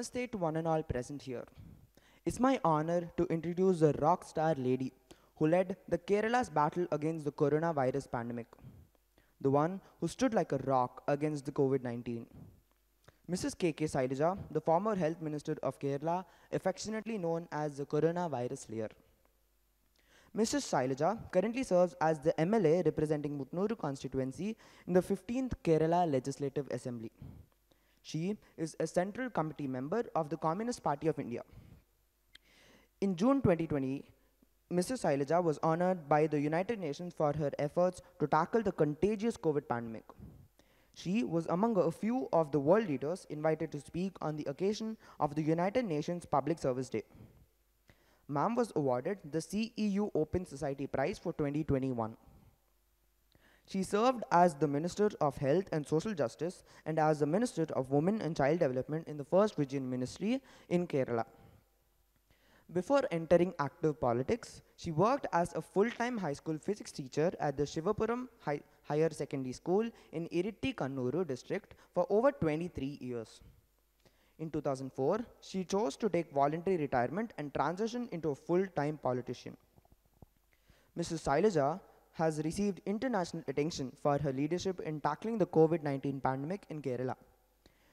Namaste to one and all present here. It's my honor to introduce the Rockstar lady who led the Kerala's battle against the coronavirus pandemic, the one who stood like a rock against the COVID-19. Mrs. K.K. Shailaja, the former Health Minister of Kerala, affectionately known as the coronavirus slayer. Mrs. Shailaja currently serves as the MLA representing Mutnooru constituency in the 15th Kerala Legislative Assembly. She is a Central Committee member of the Communist Party of India. In June 2020, Mrs. Shailaja was honored by the United Nations for her efforts to tackle the contagious COVID pandemic. She was among a few of the world leaders invited to speak on the occasion of the United Nations Public Service Day. Ma'am was awarded the CEU Open Society Prize for 2021. She served as the Minister of Health and Social Justice and as the Minister of Women and Child Development in the First Vision Ministry in Kerala. Before entering active politics, she worked as a full-time high school physics teacher at the Shivapuram Higher Secondary School in Iritti Kannuru district for over 23 years. In 2004, she chose to take voluntary retirement and transition into a full-time politician. Mrs. Shailaja has received international attention for her leadership in tackling the COVID-19 pandemic in Kerala.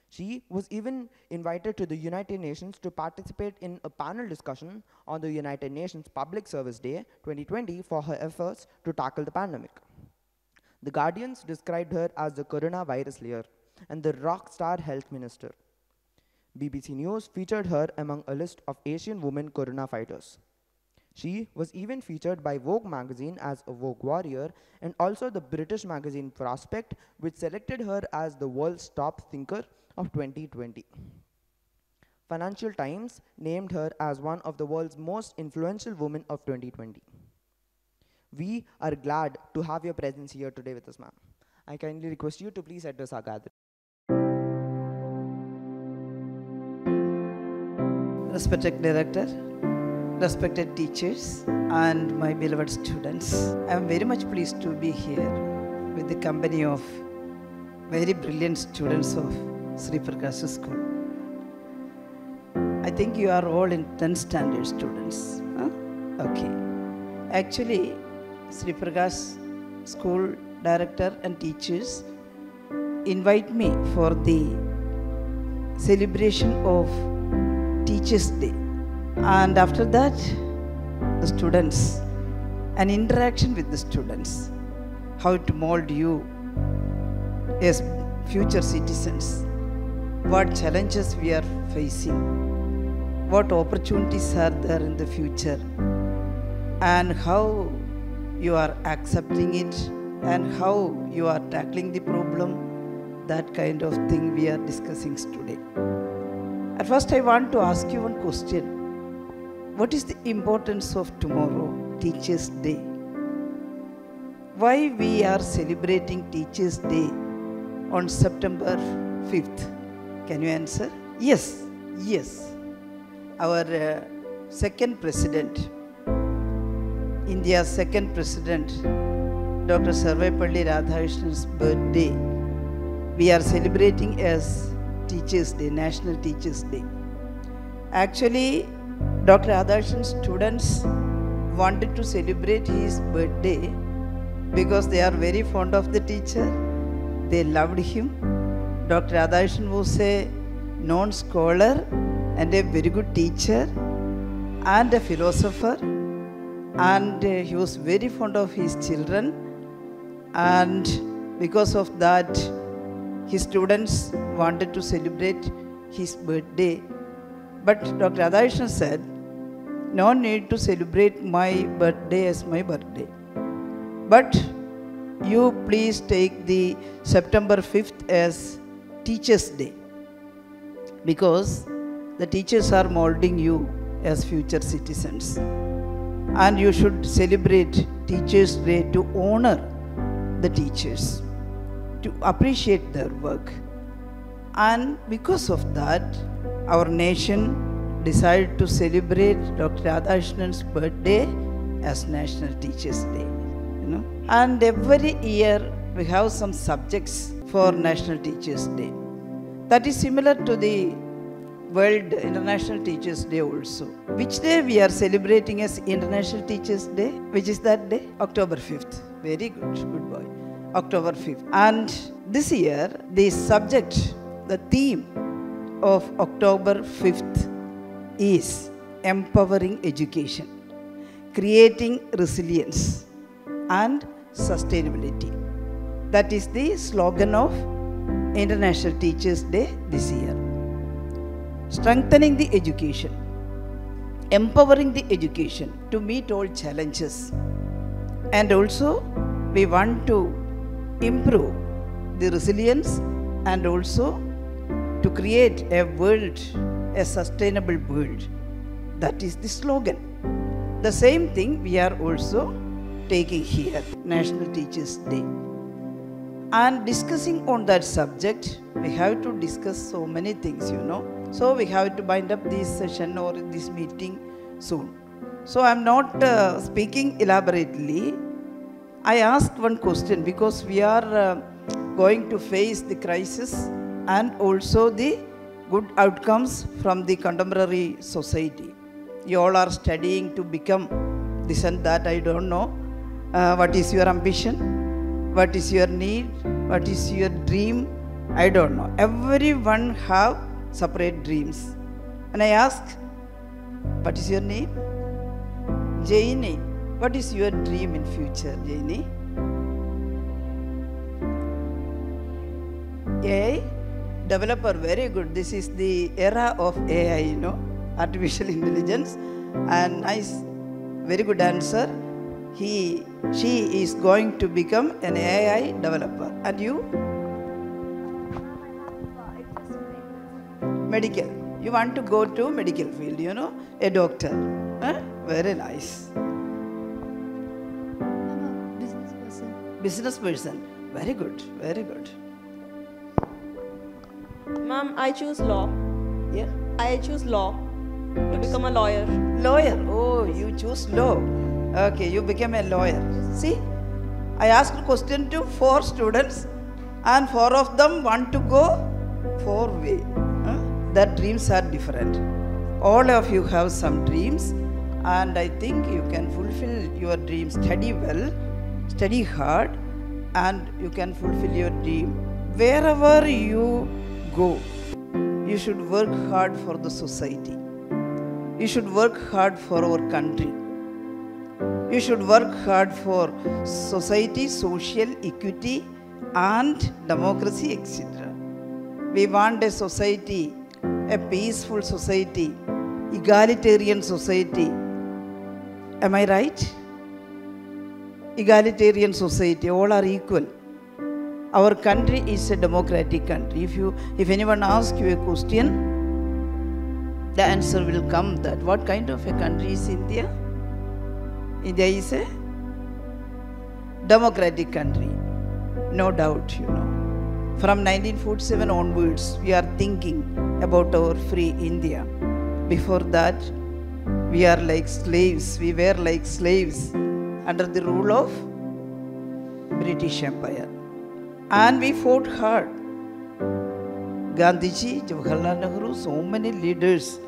She was even invited to the United Nations to participate in a panel discussion on the United Nations Public Service Day 2020 for her efforts to tackle the pandemic. The Guardians described her as the coronavirus slayer and the rock star health minister. BBC News featured her among a list of Asian women corona fighters. She was even featured by Vogue magazine as a Vogue warrior and also the British magazine Prospect, which selected her as the world's top thinker of 2020. Financial Times named her as one of the world's most influential women of 2020. We are glad to have your presence here today with us, ma'am. I kindly request you to please address our gathering. Respected Director, respected teachers, and my beloved students. I am very much pleased to be here with the company of very brilliant students of Sri Prakash School. I think you are all in 10th standard students. Huh? Okay. Actually, Sri Prakash School Director and teachers invite me for the celebration of Teachers' Day. And after that, the students, an interaction with the students, how to mold you as future citizens, what challenges we are facing, what opportunities are there in the future, and how you are accepting it, and how you are tackling the problem, that kind of thing we are discussing today. At first, I want to ask you one question. What is the importance of tomorrow, Teachers' Day? Why we are celebrating Teachers' Day on September 5th? Can you answer? Yes, yes. Our second president, India's second president, Dr. Sarvepalli Radhakrishnan's birthday, we are celebrating as Teachers' Day, National Teachers' Day. Actually, Dr. Radhakrishnan's students wanted to celebrate his birthday because they are very fond of the teacher. They loved him. Dr. Radhakrishnan was a known scholar and a very good teacher and a philosopher, and he was very fond of his children, and because of that his students wanted to celebrate his birthday. But Dr. Radhakrishnan said, no need to celebrate my birthday as my birthday, but you please take the September 5th as Teachers' Day, because the teachers are molding you as future citizens, and you should celebrate Teachers' Day to honor the teachers, to appreciate their work. And because of that, our nation decided to celebrate Dr. Radhakrishnan's birthday as National Teachers' Day. And every year we have some subjects for National Teachers' Day. That is similar to the World International Teachers Day also. Which day we are celebrating as International Teachers Day? Which is that day? October 5th. Very good, good boy. October 5th. And this year, the subject, the theme of October 5th is empowering education, creating resilience and sustainability. That is the slogan of International Teachers Day this year. Strengthening the education, empowering the education to meet all challenges, and also we want to improve the resilience and also to create a world, a sustainable world. That is the slogan. The same thing we are also taking here, National Teachers Day. And discussing on that subject, we have to discuss so many things, you know. So we have to bind up this session or this meeting soon. So I am not speaking elaborately. I asked one question because we are going to face the crisis and also the good outcomes from the contemporary society. You all are studying to become this and that, I don't know. What is your ambition? What is your need? What is your dream? I don't know. Everyone have separate dreams. And I ask, what is your name? Jaini. What is your dream in future, Jaini? AI? Developer, very good. This is the era of AI, you know, artificial intelligence. And nice, very good answer. She is going to become an AI developer. And you? Medical. You want to go to medical field, you know, a doctor. Huh? Very nice. Business person. Business person. Very good, very good. Ma'am, I choose law. Yeah. I choose law to become a lawyer. Lawyer. Oh, you choose law. Okay, you became a lawyer. See, I asked a question to 4 students and 4 of them want to go 4 way. Their dreams are different. All of you have some dreams and I think you can fulfill your dreams. Study well, study hard and you can fulfill your dream. Wherever you go, you should work hard for the society. You should work hard for our country. You should work hard for society, social equity and democracy, etc. We want a society, a peaceful society, egalitarian society. Am I right? Egalitarian society, all are equal. Our country is a democratic country. If anyone asks you a question, the answer will come that what kind of a country is India? India is a democratic country, no doubt, you know. From 1947 onwards, we are thinking about our free India. Before that, we are like slaves. We were like slaves under the rule of British Empire. And we fought hard. Gandhiji, Jawaharlal Nehru, so many leaders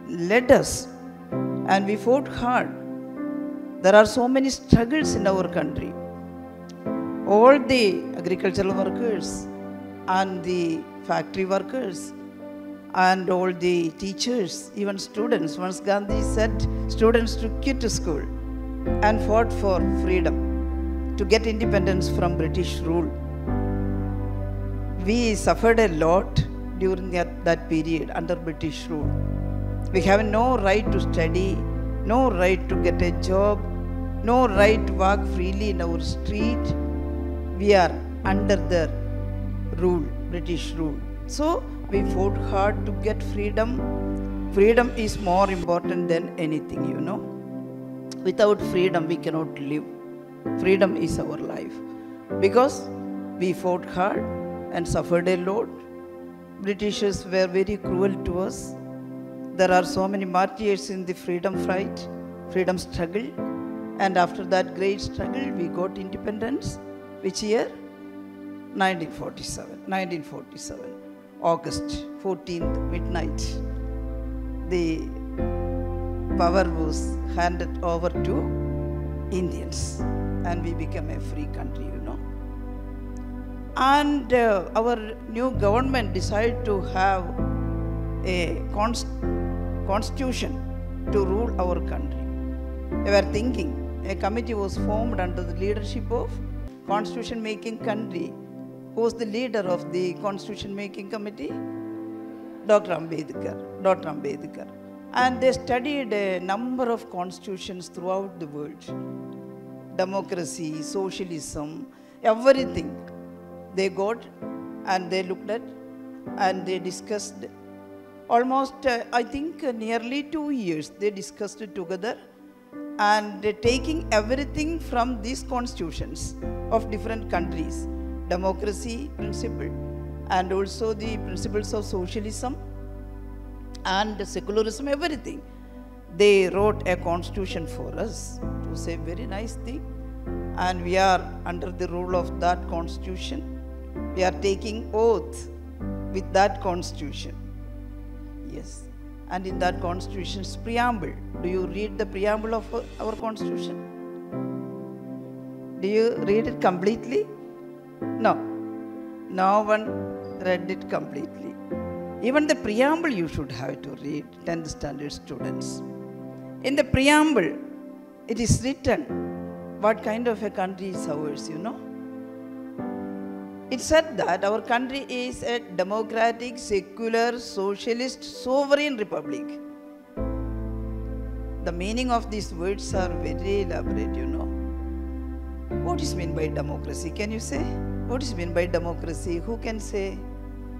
led us. And we fought hard. There are so many struggles in our country. All the agricultural workers and the factory workers and all the teachers, even students. Once Gandhi said students to quit school and fought for freedom to get independence from British rule. We suffered a lot during that period under British rule. We have no right to study, no right to get a job, no right to walk freely in our street. We are under the rule, British rule. So we fought hard to get freedom. Freedom is more important than anything, you know. Without freedom, we cannot live. Freedom is our life. Because we fought hard and suffered a lot. Britishers were very cruel to us. There are so many martyrs in the freedom fight, freedom struggle. And after that great struggle, we got independence. Which year? 1947. August 14th, midnight. the power was handed over to Indians and we became a free country, you know. And our new government decided to have a constitution to rule our country. They were thinking, a committee was formed under the leadership of constitution making country. Who was the leader of the constitution making committee? Dr. Ambedkar. And they studied a number of constitutions throughout the world. Democracy, socialism, everything. They got and they looked at and they discussed almost, I think, nearly 2 years. They discussed it together and taking everything from these constitutions of different countries. Democracy principle and also the principles of socialism and secularism, everything. They wrote a constitution for us. It was a very nice thing. And we are under the rule of that constitution. We are taking oath with that constitution. Yes. And in that constitution's preamble, do you read the preamble of our constitution? Do you read it completely? No. No one read it completely. Even the preamble you should have to read, 10th standard students. In the preamble, it is written what kind of a country is ours, you know. It said that our country is a democratic, secular, socialist, sovereign republic. The meaning of these words are very elaborate, you know. What is meant by democracy? Can you say? What is meant by democracy? Who can say?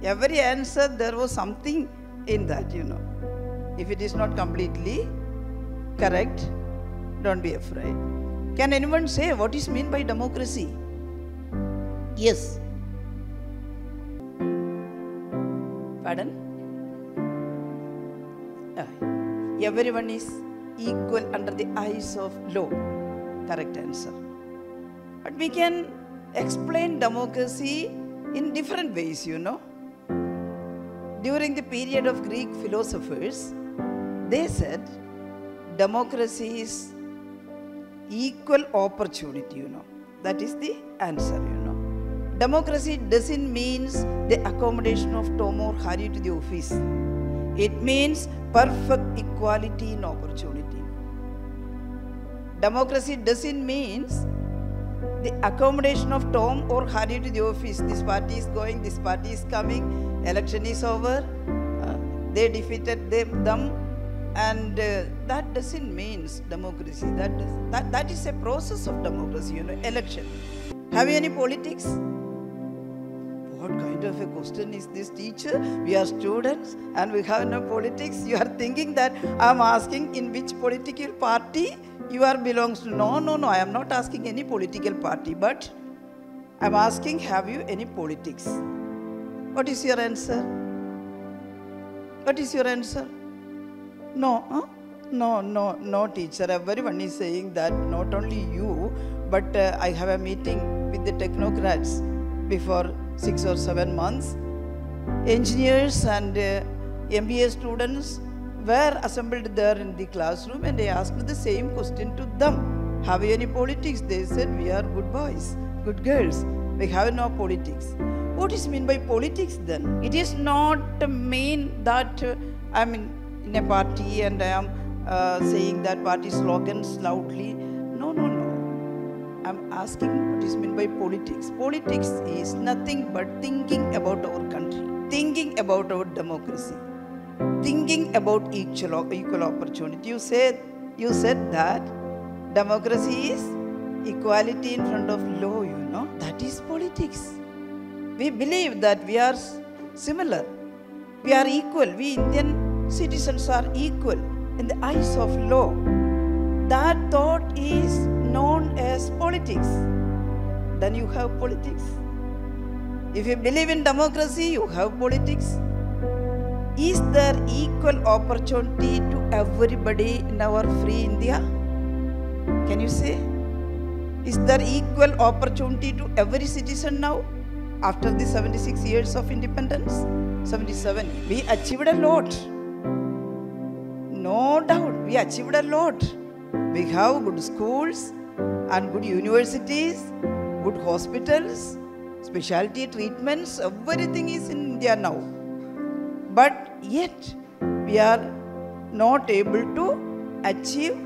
Every answer, there was something in that, you know. If it is not completely correct, don't be afraid. Can anyone say what is meant by democracy? Yes. Pardon? Everyone is equal under the eyes of law. Correct answer. But we can explain democracy in different ways, you know. During the period of Greek philosophers, they said democracy is equal opportunity, you know. That is the answer, you know. Democracy doesn't mean the accommodation of Tom or Harry to the office. It means perfect equality in opportunity. Democracy doesn't mean the accommodation of Tom or Harry to the office. This party is going, this party is coming, election is over, they defeated them, and that doesn't mean democracy. That is a process of democracy, you know, election. Have you any politics? What kind of a question is this, teacher? We are students and we have no politics. You are thinking that I am asking in which political party you are belongs to. No, I am not asking any political party, but I am asking, have you any politics? What is your answer? What is your answer? No, huh? No, teacher. Everyone is saying that, not only you, but I have a meeting with the technocrats before 6 or 7 months. Engineers and MBA students were assembled there in the classroom and I asked the same question to them. Have you any politics? They said, we are good boys, good girls. We have no politics. What is meant by politics then? It is not mean that I am in a party and I am saying that party slogans loudly. No. I am asking what is meant by politics. Politics is nothing but thinking about our country, thinking about our democracy, thinking about equal opportunity. You said that democracy is equality in front of law, you know. That is politics. We believe that we are similar. We are equal. We Indian citizens are equal in the eyes of law. That thought is known as politics. Then you have politics. If you believe in democracy, you have politics. Is there equal opportunity to everybody in our free India? Can you say? Is there equal opportunity to every citizen now? After the 76 years of independence? 77. We achieved a lot. No doubt, we achieved a lot. We have good schools and good universities, good hospitals, specialty treatments, everything is in India now. But yet, we are not able to achieve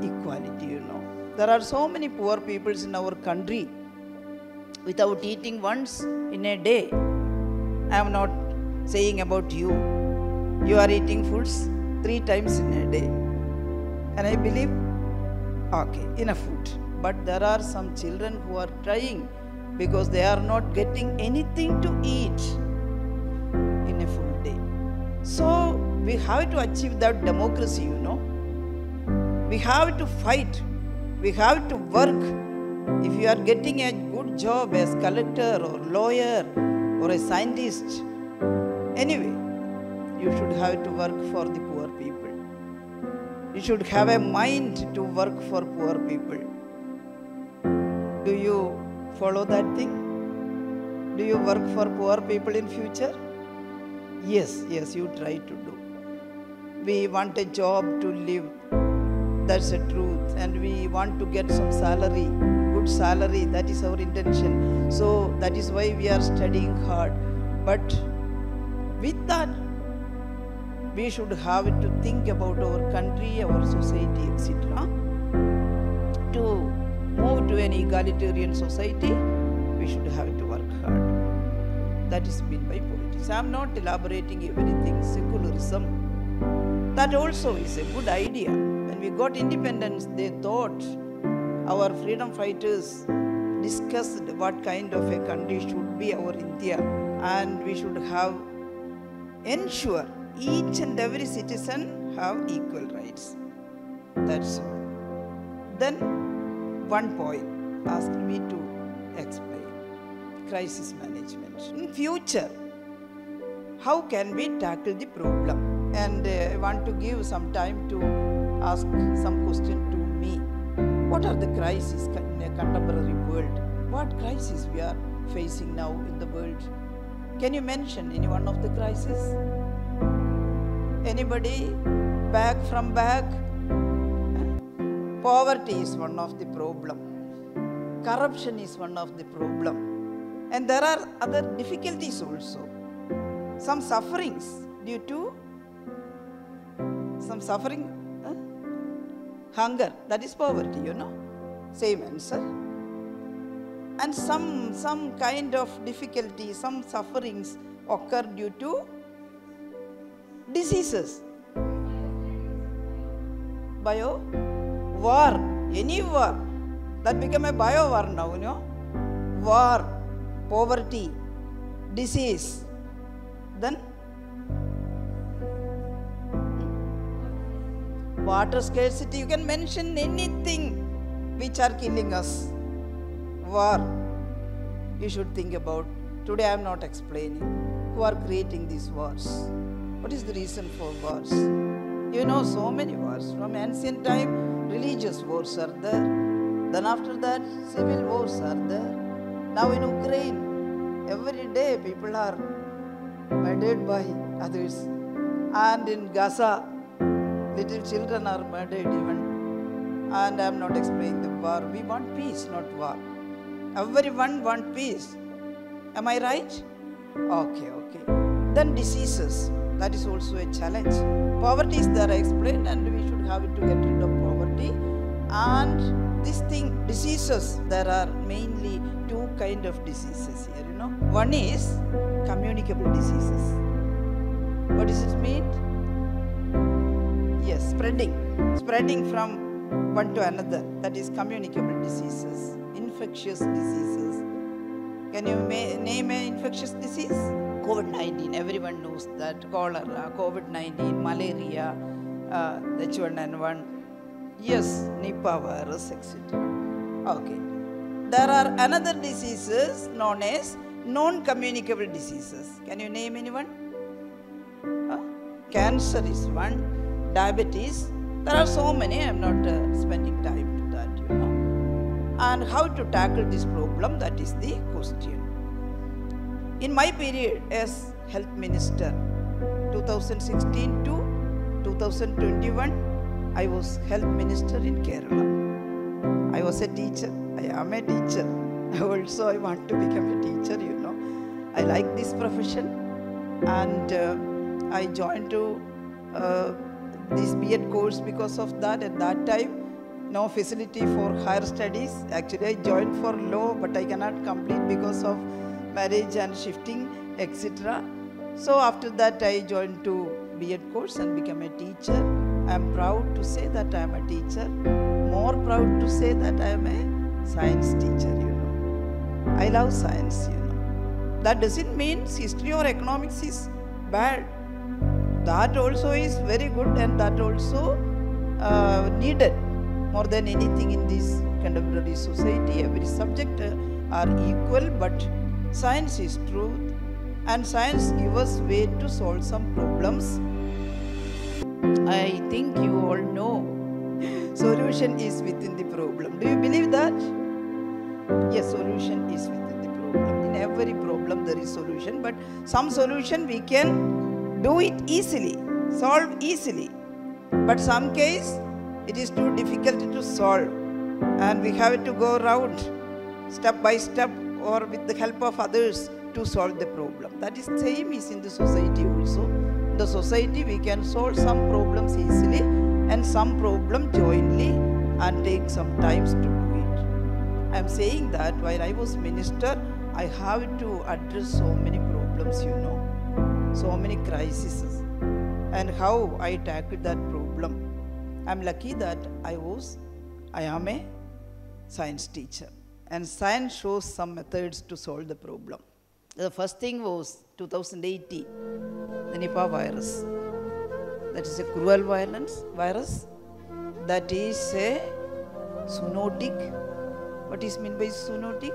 equality, you know. There are so many poor people in our country without eating once in a day. I am not saying about you. You are eating foods 3 times in a day. And I believe, okay, enough food. But there are some children who are trying because they are not getting anything to eat in a full day. So we have to achieve that democracy, you know. We have to fight. We have to work. If you are getting a good job as collector or lawyer or a scientist, anyway, you should have to work for the poor people. You should have a mind to work for poor people. Do you follow that thing? Do you work for poor people in future? Yes, you try to do. We want a job to live. That's the truth. And we want to get some salary, good salary. That is our intention. So that is why we are studying hard. But with that, we should have to think about our country, our society, etc. To move to an egalitarian society, we should have to work hard. That is meant by politics. I am not elaborating everything. Secularism, that also is a good idea. When we got independence, they thought, our freedom fighters discussed what kind of a country should be our India, and we should have ensure each and every citizen have equal rights. That's all. Then one point asked me to explain crisis management. In future, how can we tackle the problem? And I want to give some time to ask some question to me. What are the crises in a contemporary world? What crisis we are facing now in the world? Can you mention any one of the crises? Anybody? Back from back? Poverty is one of the problem. Corruption is one of the problem. And there are other difficulties also. Some sufferings due to some suffering, hunger, that is poverty, you know. Same answer. And some kind of difficulty, some sufferings occur due to diseases. Bio, war, any war, that become a bio war now, you know. War, poverty, disease. Then water scarcity. You can mention anything which are killing us. War, you should think about. Today I am not explaining who are creating these wars. What is the reason for wars? You know, so many wars. From ancient time, religious wars are there. Then after that, civil wars are there. Now in Ukraine, every day people are murdered by others. And in Gaza, little children are murdered even. And I am not explaining the war. We want peace, not war. Everyone want peace. Am I right? Okay. Then diseases. That is also a challenge. Poverty is there, I explained, and we should have it to get rid of poverty. And this thing, diseases, there are mainly 2 kind of diseases here, you know. One is communicable diseases. What does it mean? Yes, spreading from one to another. That is communicable diseases, infectious diseases. Can you name an infectious disease? COVID-19, everyone knows that. Cholera, COVID-19, malaria, H1N1. Yes, Nipah virus, etc. Okay. There are another diseases known as non-communicable diseases. Can you name anyone? Cancer is one. Diabetes. There are so many. I am not spending time to that, you know. And how to tackle this problem, that is the question. In my period as health minister, 2016 to 2021, I was health minister in Kerala. I was a teacher. I am a teacher. Also, I want to become a teacher, you know. I like this profession, and I joined to this B.Ed course because of that. At that time, no facility for higher studies. Actually, I joined for law, but I cannot complete because of marriage and shifting, etc. So after that, I joined to B.Ed course and became a teacher. I am proud to say that I am a teacher. More proud to say that I am a science teacher, you know. I love science, you know. That doesn't mean history or economics is bad. That also is very good, and that also needed more than anything in this contemporary society. Every subject are equal, but science is truth, and science gives us way to solve some problems. I think you all know solution is within the problem. Do you believe that? Yes, solution is within the problem. In every problem there is solution, but some solution we can do it easily, solve easily. But some case it is too difficult to solve, and we have to go around step by step or with the help of others to solve the problem. That is same is in the society also. In the society we can solve some problems easily and some problem jointly and take some time to do it. I am saying that while I was minister, I have to address so many problems, you know, so many crises, and how I tackled that problem. I am lucky that I am a science teacher, and science shows some methods to solve the problem. The first thing was 2018, the Nipah virus. That is a cruel virus. That is a zoonotic. What is meant by zoonotic?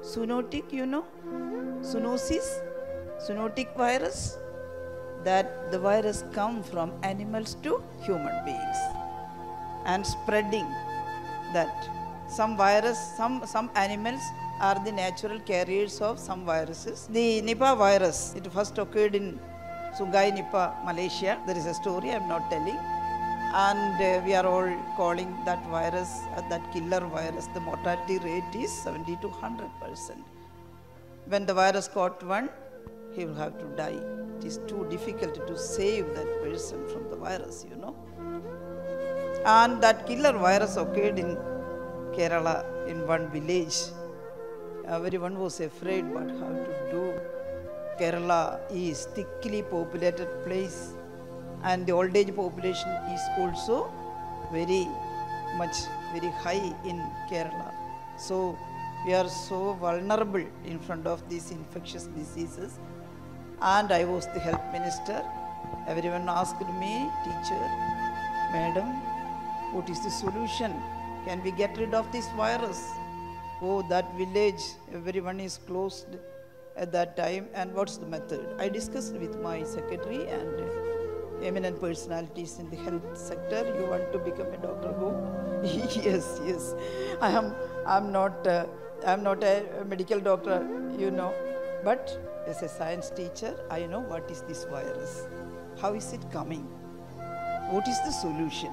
Zoonotic, you know? Zoonosis, zoonotic virus. That the virus comes from animals to human beings and spreading that some virus, some animals are the natural carriers of some viruses. The Nipah virus, it first occurred in Sungai Nipah, Malaysia. There is a story I am not telling. And we are all calling that virus, that killer virus, the mortality rate is 70 to 100%. When the virus caught one, he will have to die. It is too difficult to save that person from the virus, you know. And that killer virus occurred in Kerala, in one village. Everyone was afraid what how to do. Kerala is thickly populated place, and the old age population is also very high in Kerala. So we are so vulnerable in front of these infectious diseases. And I was the health minister. Everyone asked me, teacher, madam, what is the solution? Can we get rid of this virus? Oh, that village, everyone is closed at that time, and what's the method? I discussed with my secretary and eminent personalities in the health sector. You want to become a doctor? Who? Yes. I'm not a medical doctor, you know, but as a science teacher, I know what is this virus, how is it coming, what is the solution.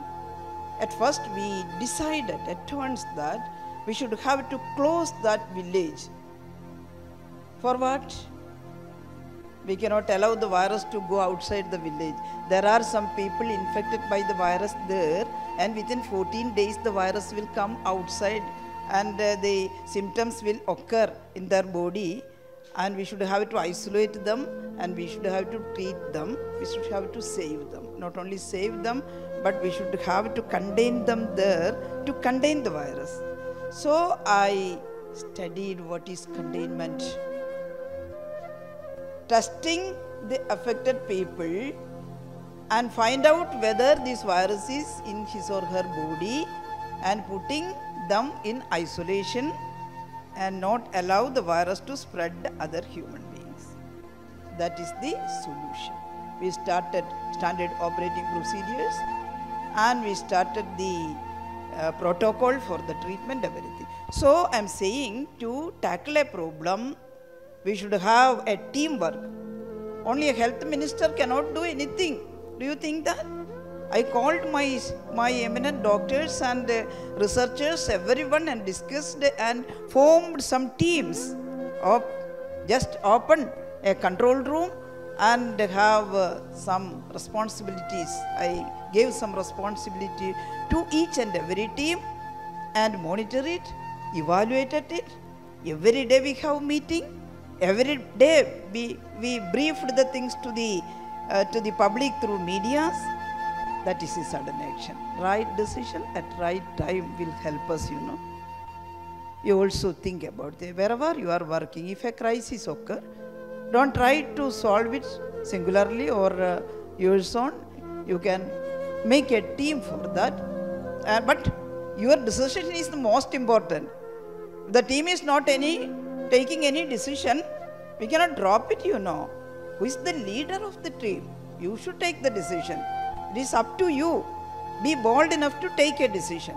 At first we decided at once that we should have to close that village. For what? We cannot allow the virus to go outside the village. There are some people infected by the virus there, and within 14 days the virus will come outside, and the symptoms will occur in their body, and we should have to isolate them, and we should have to treat them, we should have to save them. Not only save them, but we should have to contain them there to contain the virus. So I studied what is containment. Testing the affected people and find out whether this virus is in his or her body, and putting them in isolation and not allow the virus to spread other human beings. That is the solution. We started standard operating procedures, and we started the protocol for the treatment, everything. So I am saying, to tackle a problem, we should have a teamwork. Only a health minister cannot do anything. Do you think that? I called my eminent doctors and researchers, everyone, and discussed and formed some teams of just open a control room and have some responsibilities. I gave some responsibility to each and every team and monitor it, evaluated it. Every day we have meeting. Every day we briefed the things to the public through medias. That is a sudden action. Right decision at right time will help us, You also think about it. Wherever you are working, if a crisis occurs, don't try to solve it singularly or yours own. You can make a team for that. But your decision is the most important. The team is not taking any decision. We cannot drop it, Who is the leader of the team? You should take the decision. It is up to you. Be bold enough to take a decision.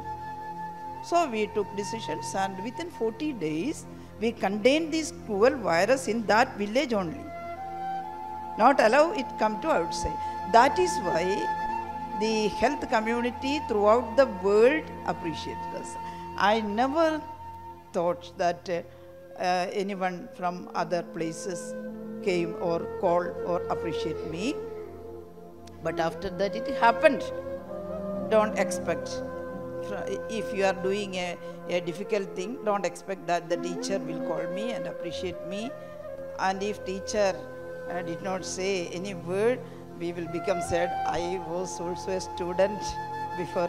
So we took decisions, and within 40 days, we contained this cruel virus in that village only. Not allow it come to outside. That is why the health community throughout the world appreciated us. I never thought that anyone from other places came or called or appreciate me. But after that it happened. Don't expect. If you are doing a difficult thing, don't expect that the teacher will call me and appreciate me. And if teacher did not say any word, we will become sad. I was also a student before,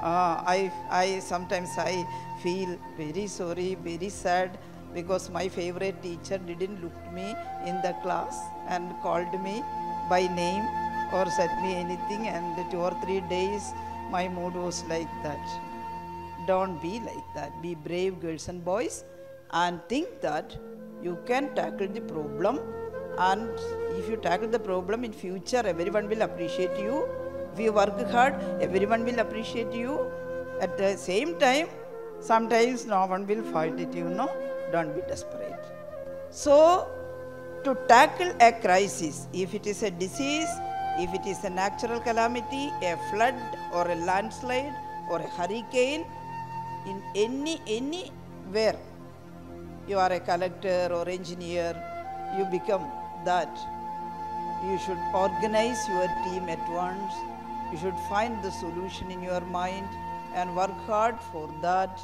I sometimes I feel very sorry, very sad, because my favorite teacher didn't look me in the class and called me by name or said me anything, and 2 or 3 days my mood was like that. Don't be like that. Be brave, girls and boys, and think that you can tackle the problem. And if you tackle the problem in future, everyone will appreciate you. If you work hard, everyone will appreciate you. At the same time, sometimes no one will fight it, Don't be desperate. So, to tackle a crisis, if it is a disease, if it is a natural calamity, a flood or a landslide or a hurricane, in anywhere, you are a collector or engineer, you become that. You should organize your team at once. You should find the solution in your mind and work hard for that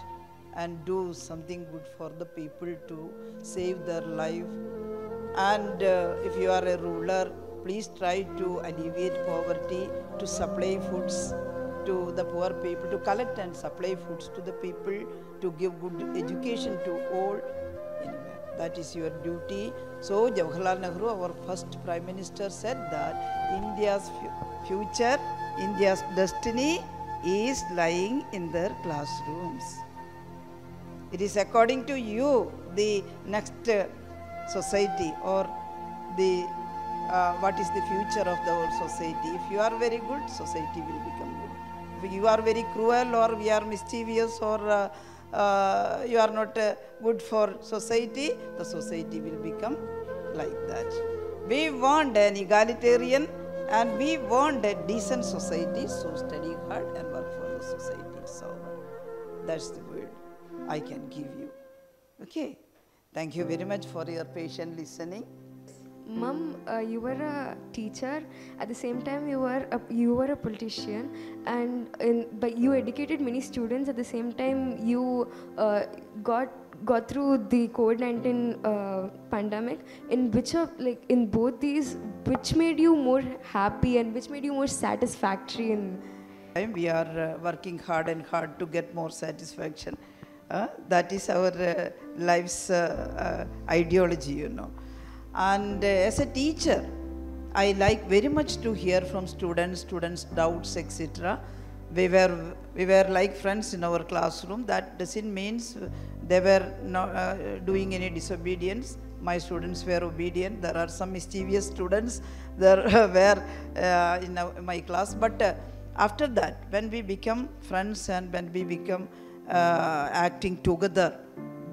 and do something good for the people to save their life. And if you are a ruler, please try to alleviate poverty, to supply foods to the poor people, to collect and supply foods to the people, to give good education to all. Anyway, that is your duty. So Jawaharlal Nehru, our first Prime Minister, said that India's future, India's destiny is lying in their classrooms. It is according to you the next society or the what is the future of the society. If you are very good, society will become good. If you are very cruel or we are mischievous or you are not good for society, the society will become like that. We want an egalitarian and we want a decent society, so study hard and work for the society. So that's the word I can give you. Okay. Thank you very much for your patient listening. Mom, you were a teacher. At the same time, you were a politician, and but you educated many students. At the same time, you got through the COVID-19 pandemic. In both these, which made you more happy and which made you more satisfactory? We are working hard and hard to get more satisfaction. That is our life's ideology, And as a teacher, I like very much to hear from students' doubts, etc. We were like friends in our classroom. That doesn't mean they were not doing any disobedience. My students were obedient. There are some mischievous students there were in my class. But after that, when we become friends and when we become acting together,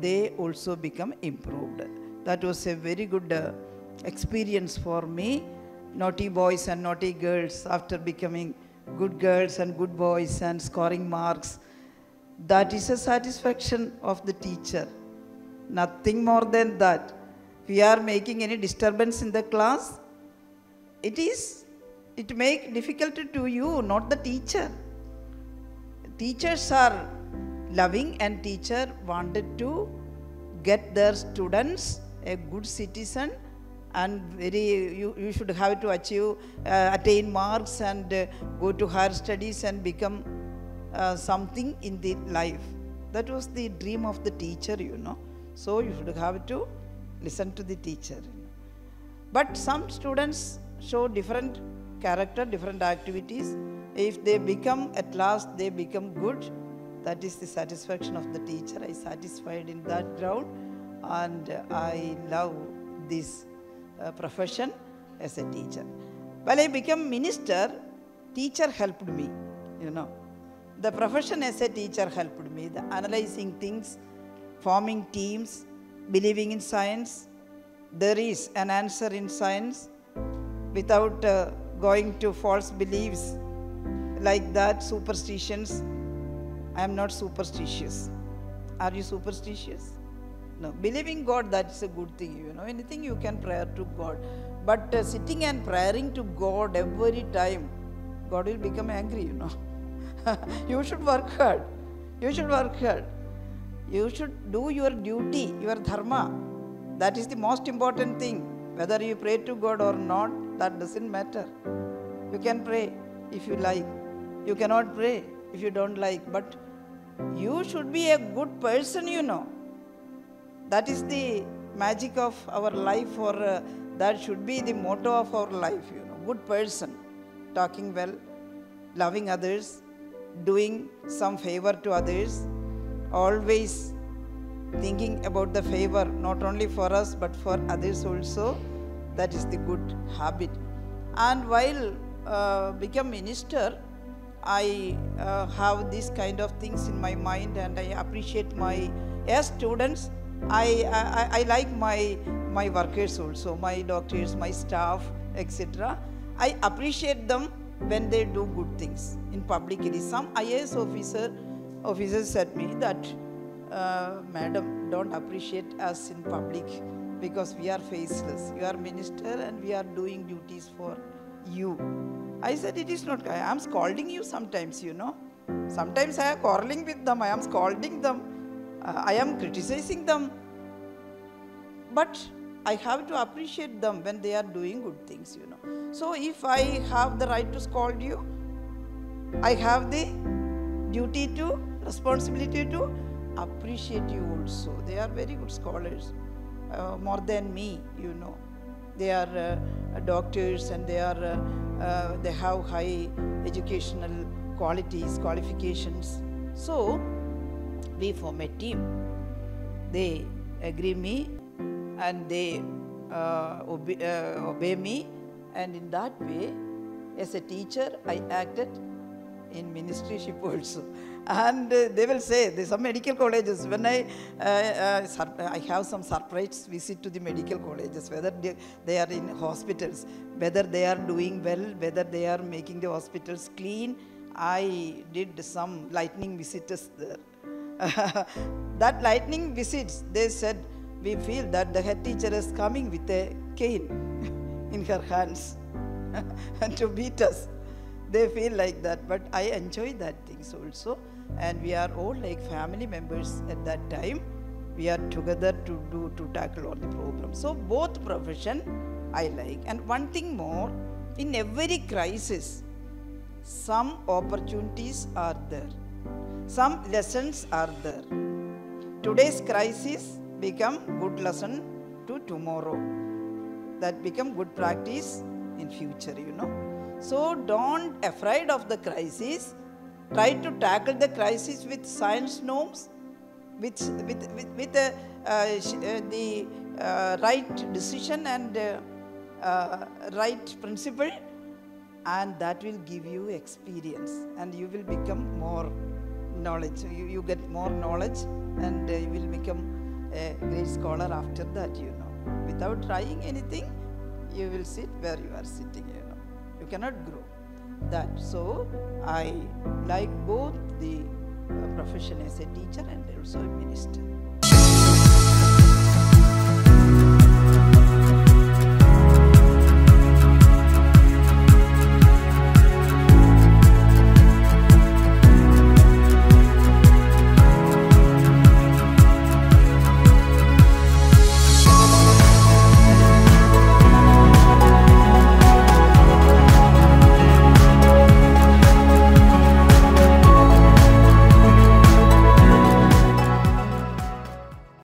they also become improved. That was a very good experience for me, naughty boys and naughty girls after becoming good girls and good boys and scoring marks. That is a satisfaction of the teacher. Nothing more than that. If we are making any disturbance in the class, it make difficult to you, not the teacher. Teachers are loving and teacher wanted to get their students a good citizen and you should have to attain marks and go to higher studies and become something in the life. That was the dream of the teacher, So you should have to listen to the teacher. But some students show different character, different activities. If they become, at last they become good, that is the satisfaction of the teacher. I satisfied in that ground and I love this profession as a teacher. While I became minister, teacher helped me, The profession as a teacher helped me. The analyzing things, forming teams, believing in science. There is an answer in science without going to false beliefs like that, superstitions. I am not superstitious. Are you superstitious? No. Believing God, that's a good thing, Anything you can pray to God. But sitting and praying to God every time, God will become angry, You should work hard. You should work hard. You should do your duty, your dharma. That is the most important thing. Whether you pray to God or not, that doesn't matter. You can pray if you like. You cannot pray if you don't like. But you should be a good person, That is the magic of our life, or that should be the motto of our life, Good person, talking well, loving others, doing some favor to others, always thinking about the favor not only for us but for others also. That is the good habit. And while become minister, I have these kind of things in my mind, and I appreciate my students. I like my workers also, my doctors, my staff, etc. I appreciate them when they do good things in publicly. Some IAS officers said me that, Madam, don't appreciate us in public because we are faceless. You are minister and we are doing duties for you. I said, it is not. I am scolding you sometimes, Sometimes I am quarreling with them. I am scolding them. I am criticizing them. But I have to appreciate them when they are doing good things, So if I have the right to scold you, I have the duty to, responsibility to appreciate you also. They are very good scholars, more than me, They are doctors and they have high educational qualifications. So we form a team. They agree me and they obey me, and in that way, as a teacher, I acted in ministryship also. And they will say, there's some medical colleges, when I have some surprise visit to the medical colleges, whether they are in hospitals, whether they are doing well, whether they are making the hospitals clean. I did some lightning visitors there. That lightning visits, they said, we feel that the head teacher is coming with a cane in her hands and to beat us. They feel like that, but I enjoy that things also. And we are all like family members at that time. We are together to tackle all the problems. So both profession I like. And one thing more, in every crisis, some opportunities are there. Some lessons are there. Today's crisis become good lesson to tomorrow. That become good practice in future, So don't afraid of the crisis. Try to tackle the crisis with science norms, with the right decision and right principle, and that will give you experience, and you will become more knowledge. You get more knowledge, and you will become a great scholar after that. Without trying anything, you will sit where you are sitting, you know. You cannot grow that. So I like both the profession as a teacher and also a minister.